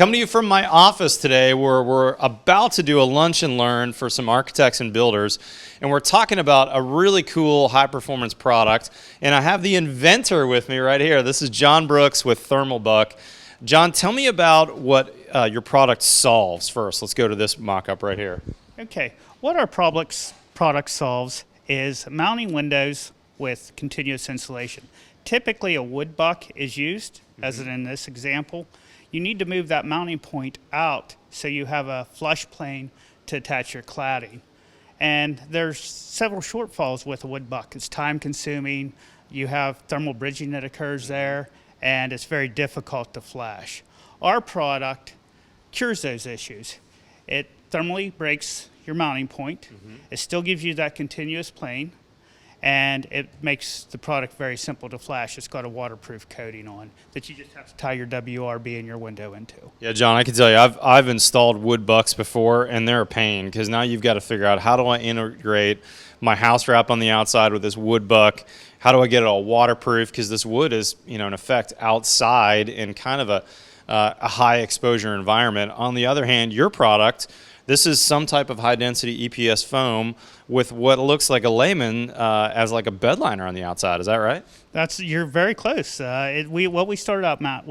Coming to you from my office today, where we're about to do a lunch and learn for some architects and builders, and we're talking about a really cool high-performance product. And I have the inventor with me right here. This is John Brooks with ThermalBuck. John, tell me about what your product solves first. Let's go to this mock-up right here. Okay, what our product solves is mounting windows with continuous insulation. Typically, a wood buck is used, as in this example. You need to move that mounting point out so you have a flush plane to attach your cladding. And there's several shortfalls with a wood buck. It's time consuming, you have thermal bridging that occurs there, and it's very difficult to flash. Our product cures those issues. It thermally breaks your mounting point. It still gives you that continuous plane, and it makes the product very simple to flash. It's got a waterproof coating on that you just have to tie your WRB in your window into. Yeah, John, I can tell you, I've installed wood bucks before, and they're a pain because now you've got to figure out, how do I integrate my house wrap on the outside with this wood buck? How do I get it all waterproof? Because this wood is, in effect, outside in kind of a high exposure environment. On the other hand, your product, this is some type of high density EPS foam with what looks like a layman as like a bed liner on the outside. Is that right? You're very close. What we started out Matt,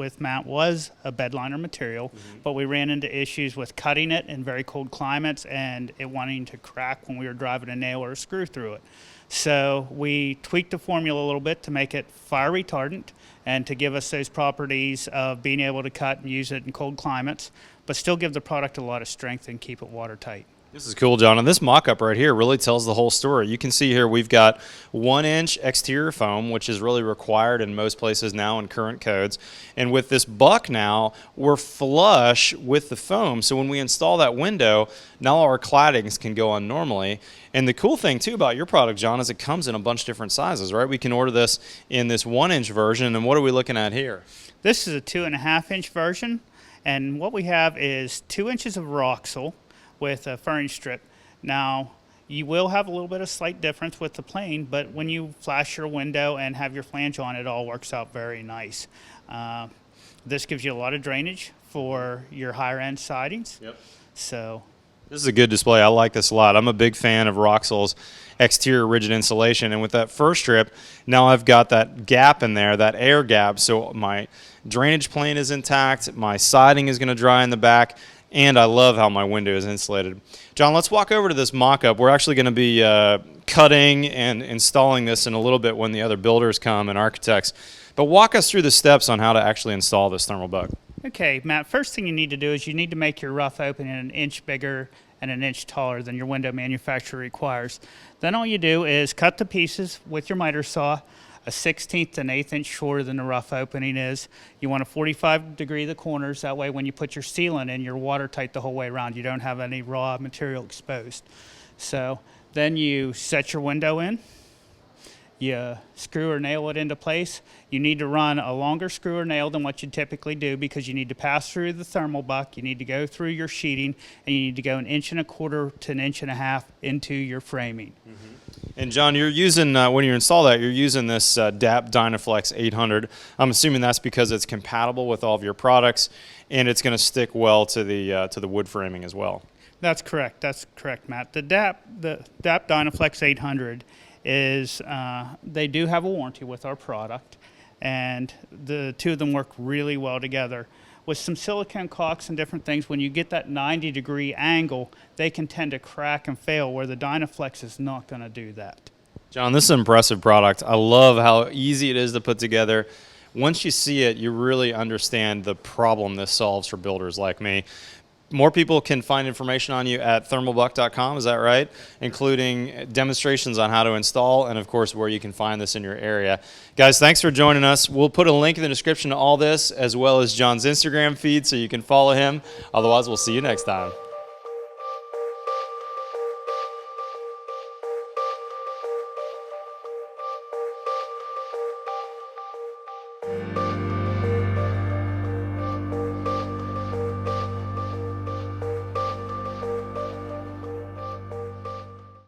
was a bed liner material, but we ran into issues with cutting it in very cold climates and it wanting to crack when we were driving a nail or a screw through it. So we tweaked the formula a little bit to make it fire retardant and to give us those properties of being able to cut and use it in cold climates, but still give the product a lot of strength and keep it watertight. This is cool, John. And this mock-up right here really tells the whole story. You can see here we've got 1-inch exterior foam, which is really required in most places now in current codes. And with this buck now, we're flush with the foam. So when we install that window, now our claddings can go on normally. And the cool thing, too, about your product, John, is it comes in a bunch of different sizes, right? We can order this in this 1-inch version. And what are we looking at here? This is a 2.5-inch version. And what we have is 2 inches of Roxol with a furring strip. Now, you will have a little bit of slight difference with the plane, but when you flash your window and have your flange on, it all works out very nice. This gives you a lot of drainage for your higher end sidings. Yep. So this is a good display. I like this a lot. I'm a big fan of Roxol's exterior rigid insulation, and with that first strip, now I've got that gap in there, that air gap, so my drainage plane is intact, my siding is going to dry in the back, and I love how my window is insulated. John, let's walk over to this mock-up. We're actually going to be cutting and installing this in a little bit when the other builders come and architects. But walk us through the steps on how to actually install this ThermalBuck. Okay, Matt, first thing you need to do is you need to make your rough opening 1 inch bigger and 1 inch taller than your window manufacturer requires. Then all you do is cut the pieces with your miter saw 1/16 to 1/8 inch shorter than the rough opening is. You want to 45 degree the corners. That way when you put your sealant in, you're watertight the whole way around. You don't have any raw material exposed. So then you set your window in. You screw or nail it into place. You need to run a longer screw or nail than what you typically do because you need to pass through the ThermalBuck, you need to go through your sheeting, and you need to go 1.25 inches to 1.5 inches into your framing. And John, you're using, when you install that, you're using this DAP Dynaflex 800. I'm assuming that's because it's compatible with all of your products, and it's going to stick well to the wood framing as well. That's correct. That's correct, Matt. The DAP Dynaflex 800 is, they do have a warranty with our product, and the two of them work really well together. With some silicone caulks and different things, when you get that 90-degree angle, they can tend to crack and fail, where the Dynaflex is not going to do that. John, this is an impressive product. I love how easy it is to put together. Once you see it, you really understand the problem this solves for builders like me. More people can find information on you at thermalbuck.com, is that right? Including demonstrations on how to install and, of course, where you can find this in your area. Guys, thanks for joining us. We'll put a link in the description to all this, as well as John's Instagram feed so you can follow him. Otherwise, we'll see you next time.